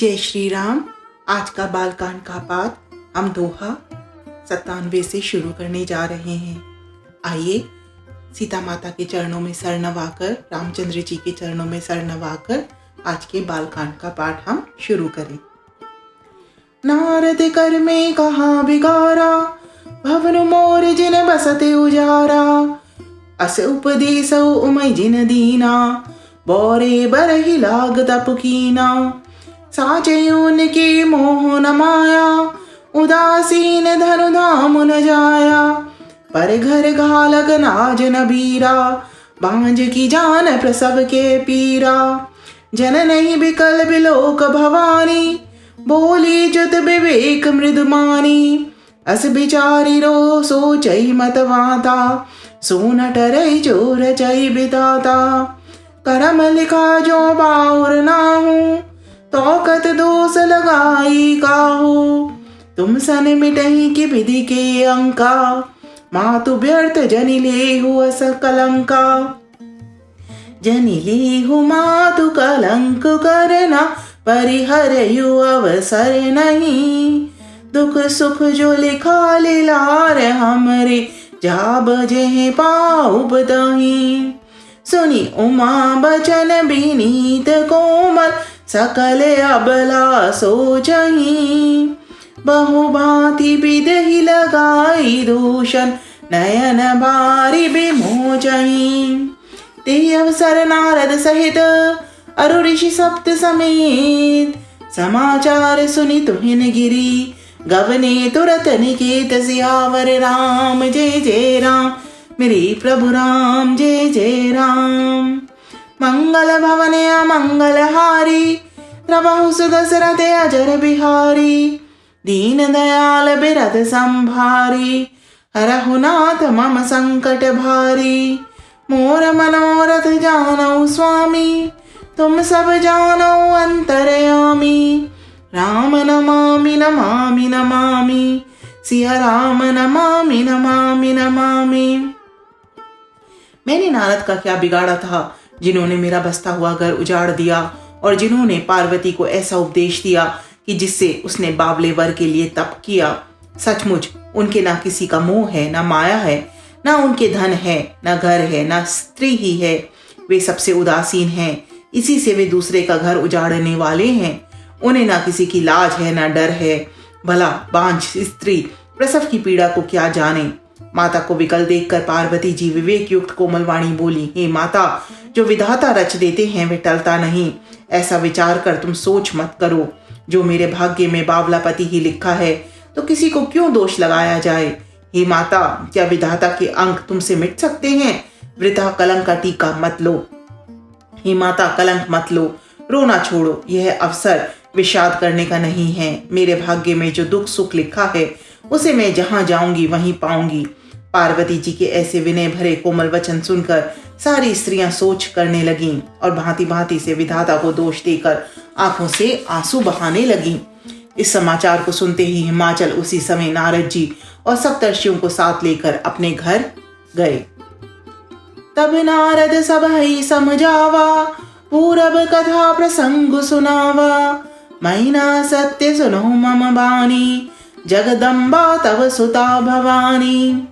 जय श्री राम। आज का बालकांड का पाठ हम दोहा 97 से शुरू करने जा रहे हैं। आइए सीता माता के चरणों में सर नवाकर, रामचंद्र जी के चरणों में सर नवाकर आज के बालकांड का पाठ हम शुरू करें। नारद कर में कहा बिगारा, भवन मोर जिन बसते उजारा। अस उपदेश उमय जिन दीना, बोरे बरहि लाग तप कीना। साचयुन के मोह न माया, उदासीन धनु धाम न जाया। पर घर घालक नाज न बीरा, बांझ की जान प्रसव के पीरा। जन नहीं बिकल बिलोक भवानी, बोली जुत विवेक मृदुमानी। अस बिचारी रो सोचई मत वाता, सोन टरई जो रचई बिताता। करम लिखा जो बाउर नाहू, तोकत दोष लगाई काहू। तुम सन मिटही की विधि के अंका, मातु व्यर्थ जनि लेहु अस कलंका। जनि लेहु मातु कलंक करना, परिहरयु अवसर नहीं। दुख सुख जो लिखा लिलार हमरे, जा बजे पाऊ बतही। सुनी उमा बचन विनीत कोमल, सकल अबला सोचही। बहु भांति विधि लगाई दूषण, नयन भारी विमोचही। ते अवसर नारद सहित, अरु ऋषि सप्त समेत। समाचार सुनि तुहिन गिरी, गवने तुरत निकेत सियावर। राम जय जय राम, मेरे प्रभु राम जय जय राम। मंगल भवन अमंगल हारी, प्रभु सुदशरथ अजर बिहारी। दीन दयाल बिरध संभारी, हरहु नाथ मम संकट भारी। मोर मनोरथ जानौ स्वामी, तुम सब जानौ अंतरयामी। राम नमामि नमामि नमामि, सिया राम नमामि नमामि नमामि। मैंने नारद का क्या बिगाड़ा था, जिन्होंने मेरा बसता हुआ घर उजाड़ दिया और जिन्होंने पार्वती को ऐसा उपदेश दिया कि जिससे उसने बावले वर के लिए तप किया। सचमुच उनके ना किसी का मोह है, ना माया है, ना उनके धन है, ना घर है, ना स्त्री ही है। वे सबसे उदासीन हैं, इसी से वे दूसरे का घर उजाड़ने वाले हैं। उन्हें ना किसी की लाज है, ना डर है। भला बांझ स्त्री प्रसव की पीड़ा को क्या जाने। माता को विकल देखकर पार्वती जी विवेक युक्त कोमल वाणी बोली, हे माता, जो विधाता रच देते हैं वे टलता नहीं। ऐसा विचार कर तुम सोच मत करो। जो मेरे भाग्य में बावला पति ही लिखा है, तो किसी को क्यों दोष लगाया जाए। हे माता, क्या विधाता के अंक तुमसे मिट सकते हैं। वृथा कलंक का टीका मत लो। हे माता, कलंक मत लो, रोना छोड़ो। यह अवसर विषाद करने का नहीं है। मेरे भाग्य में जो दुख सुख लिखा है, उसे मैं जहां जाऊंगी वहीं पाऊंगी। पार्वती जी के ऐसे विनय भरे कोमल वचन सुनकर सारी स्त्रियां सोच करने लगीं और भांति भांति से विधाता को दोष देकर आंखों से आंसू बहाने लगीं। इस समाचार को सुनते ही हिमाचल उसी समय नारद जी और सप्तर्षियों को साथ लेकर अपने घर गए। तब नारद सबहि समझावा, पूरब कथा प्रसंग सुनावा। मैना सत्य सुनो मम बानी, जगदम्बा तव सुता भवानी।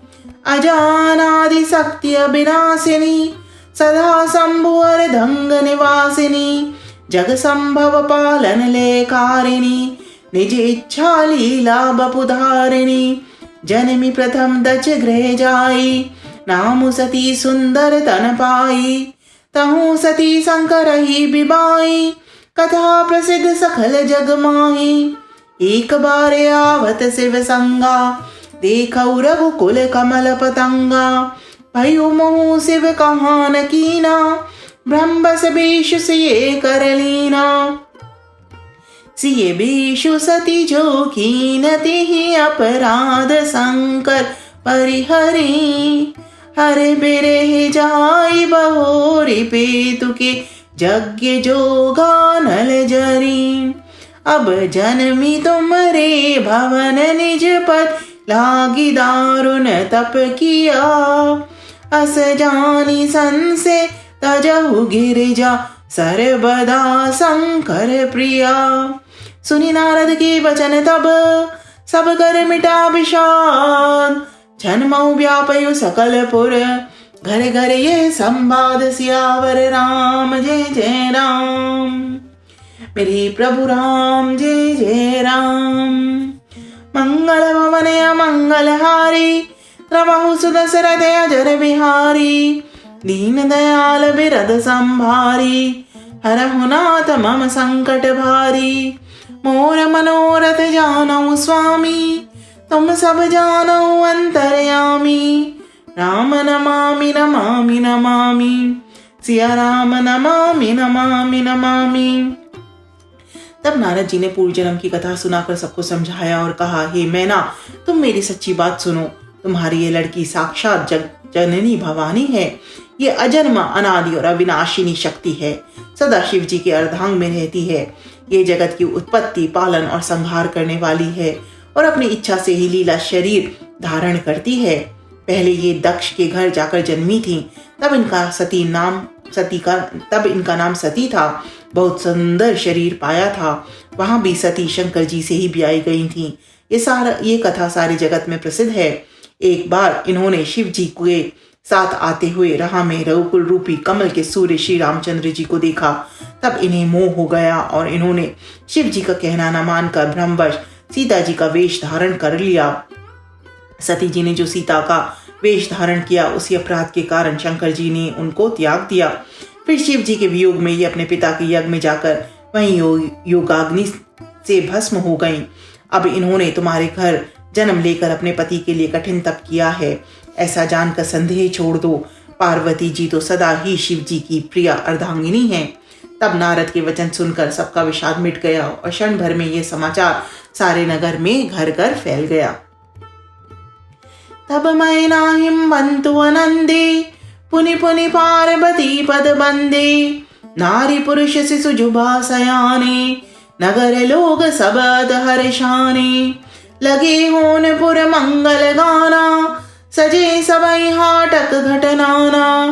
अजानादि सत्य विनाशिनी, सदा शंभुवर धंग निवासिनी। जग संभव पालन लेकारिणी, निज इच्छा लीला बपुधारिणी। जनमी प्रथम दच गृह जाई, नामु सती सुंदर तन पाई। तहु सती शंकर ही बिबाई, कथा प्रसिद्ध सकल जग माही। एक बार आवत शिव संगा, देखौ रघुकुल कमल पतंगा। भयो मोह शिव कहान कीना, ब्रह्मस बेश सिए कर लीना। सिए बेशु सती जो कीन, तिहि अपराध शंकर परिहरी। हरे बिरह जाई बहोरी, पेतु के यज्ञ जोगा नल जरी। अब जन्मी तुमरे भवन, निज पद लागी दारुण तप किया। अस जानी संसे तजहु गिरिजा, सर्वदा शंकर प्रिया। सुनी नारद के वचन तब सब कर मिटा विषाद। जन्मऊ व्यापयु सकल पुर घर घर ये संवाद सियावर राम जय जय राम। मेरे प्रभु राम जय जय राम। मंगल भवन मंगल हारी प्रभु सुदशरथ अजर बिहारी। दीन दयाल बिरद संभारी हरहु नाथ मम संकट भारी। मोर मनोरथ जानऊ स्वामी तुम सब जानऊ अंतर्यामी। राम नमामि नमामि नमामि सिया राम नमामि नमामि नमामि। तब नारद जी ने पूर्व जन्म की कथा सुनाकर सबको समझाया और कहा, हे मैना, तुम मेरी सच्ची बात सुनो। तुम्हारी ये लड़की साक्षात जग जननी भवानी है। ये अजन्मा अनादि और अविनाशिनी शक्ति है। सदा शिव जी के अर्धांग में रहती है। ये जगत की उत्पत्ति, पालन और संहार करने वाली है और अपनी इच्छा से ही लीला शरीर धारण करती है। पहले ये दक्ष के घर जाकर जन्मी थी। तब इनका नाम सती था। बहुत सुंदर शरीर पाया था। वहां भी सती शंकर जी से ही ब्याई गई थी। ये कथा सारे जगत में प्रसिद्ध है। एक बार इन्होंने शिव जी के साथ आते हुए राह में रघुकुल रूपी कमल के सूर्य श्री रामचंद्र जी को देखा। तब इन्हें मोह हो गया और इन्होंने शिव जी का कहना न मानकर भ्रमवश सीता जी का वेश धारण कर लिया। सती जी ने जो सीता का वेश धारण किया, उसी अपराध के कारण शंकर जी ने उनको त्याग दिया। फिर शिव जी के वियोग में ये अपने पिता के यज्ञ में जाकर वहीं योगाग्नि से भस्म हो गईं। अब इन्होंने तुम्हारे घर जन्म लेकर अपने पति के लिए कठिन तप किया है। ऐसा जानकर संदेह छोड़ दो। पार्वती जी तो सदा ही शिव जी की प्रिय अर्धांगिनी है। तब नारद के वचन सुनकर सबका विषाद मिट गया और क्षण भर में ये समाचार सारे नगर में घर घर फैल गया। तब मैना हिमवंतु अनंदे पुनि पुनि पार्वती पद बंदे। नारी पुरुष शिशु जुबा सयाने नगर लोग सब हर्षाने। लगे होन पुर मंगल गाना सजे सबई हाटक घटनाना।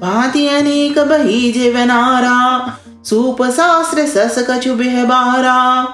भांति अनेक बही जीवनारा सूप शास्त्र सस कछु बिहबारा।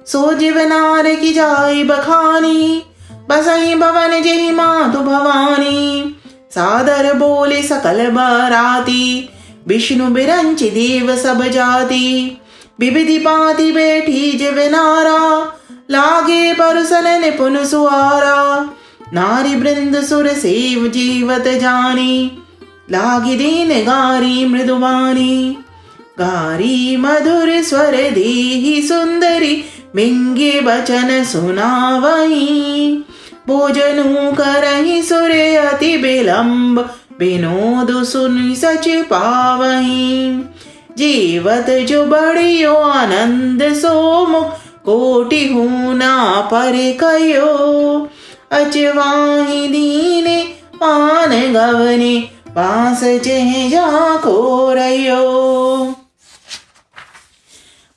सो जीवनार की जाय बखानी बसई भवन जहि मातु भवानी। सादर बोले सकल बाराती विष्णु बिरंच देव सब जाति। विविधि पाति बैठी जीवनारा लागे परुसन निपुण सुआरा। नारी बृंद सुर सेव जीवत जानी लागी दीन गारी मृदुवानी। गारी मधुर स्वर देहि सुंदरी मिंगे बचन सुनावई। भोजनु करहि सुर अति विलंब विनोद सुनि सच पावई। जीवत जो बड़ियो आनंद सो मुख कोटि हूना पर कयो। अचवाही दीने पान गवने पास चह जाको रयो।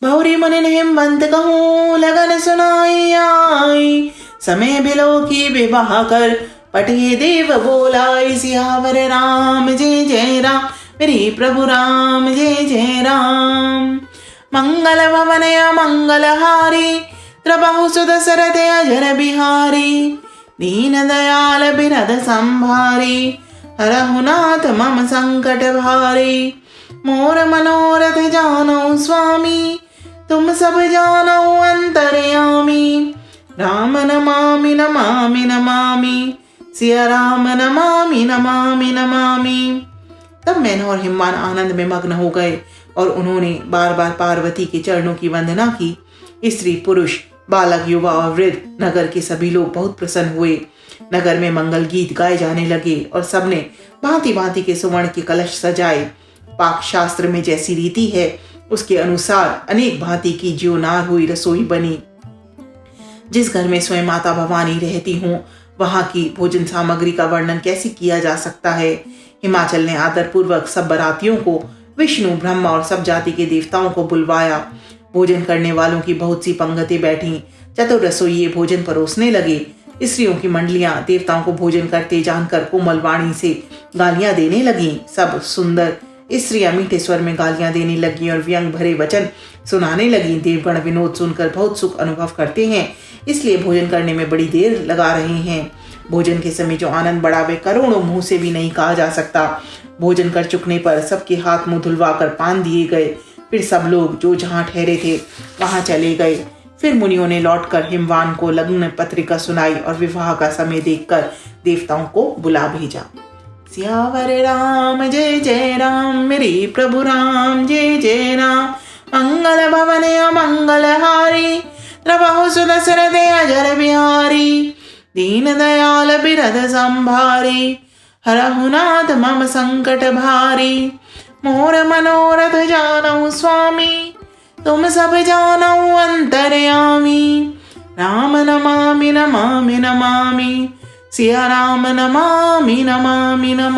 बहुरी मुनि हिमवंत कहूँ लगन सुनाई आई। समय बिलो की विवाह कर पटे देव बोलाई। सियावर राम जय जय राम। मेरे प्रभु राम जय जय राम। मंगल भवन मंगल हारी प्रभु सुदशरथ अजर बिहारी। दीन दयाल बिरद संभारी हरहु नाथ मम संकट भारी। मोर मनोरथ जानो स्वामी तुम सब जानो अंतर्यामी। राम नमामि नमामि नमामि सिया राम नमामि नमामि नमामि। तब मैना और हिमवान आनंद में मग्न हो गए और उन्होंने बार बार पार्वती के चरणों की वंदना की। स्त्री पुरुष बालक युवा और वृद्ध नगर के सभी लोग बहुत प्रसन्न हुए। नगर में मंगल गीत गाए जाने लगे और सबने भांति भांति के सुवर्ण के कलश सजाए। पाक शास्त्र में जैसी रीति है उसके अनुसार अनेक भांति की ज्योनार हुई रसोई बनी। जिस घर में स्वयं माता भवानी रहती हूँ वहां की भोजन सामग्री का वर्णन कैसे किया जा सकता है। हिमाचल ने आदर पूर्वक सब बारातियों को, विष्णु ब्रह्मा और सब जाति के देवताओं को बुलवाया। भोजन करने वालों की बहुत सी पंगतें बैठी। चतुर रसोइये भोजन परोसने लगे। स्त्रियों की मंडलियां देवताओं को भोजन करते जानकर कोमल वाणी से गालियां देने लगी। सब सुंदर स्त्रियां मीठे स्वर में गालियां देने लगी और व्यंग भरे वचन सुनाने लगी। देवगण विनोद सुनकर बहुत सुख अनुभव करते हैं, इसलिए भोजन करने में बड़ी देर लगा रहे हैं। भोजन के समय जो आनंद बढ़ा वे करोड़ों मुंह से भी नहीं कहा जा सकता। भोजन कर चुकने पर सबके हाथ मुंह धुलवा कर पान दिए गए। फिर सब लोग जो जहां ठहरे थे वहां चले गए। फिर मुनियों ने लौटकर हिमवान को लग्न पत्रिका सुनाई और विवाह का समय देखकर देवताओं को बुला भेजा। सियावर राम जय जय राम, मेरे प्रभु राम जय जय राम। मंगल भवन अमंगल हारी, द्रवहु सुदशरथ अजर बिहारी। दीन दयाल बिरध संभारी, हरहु नाथ मम संकट भारी। मोर मनोरथ जानहु स्वामी, तुम सब जानहु अंतर्यामी। राम नमामि नमामि नमामि, सिया राम नमामि नमामि नमामि।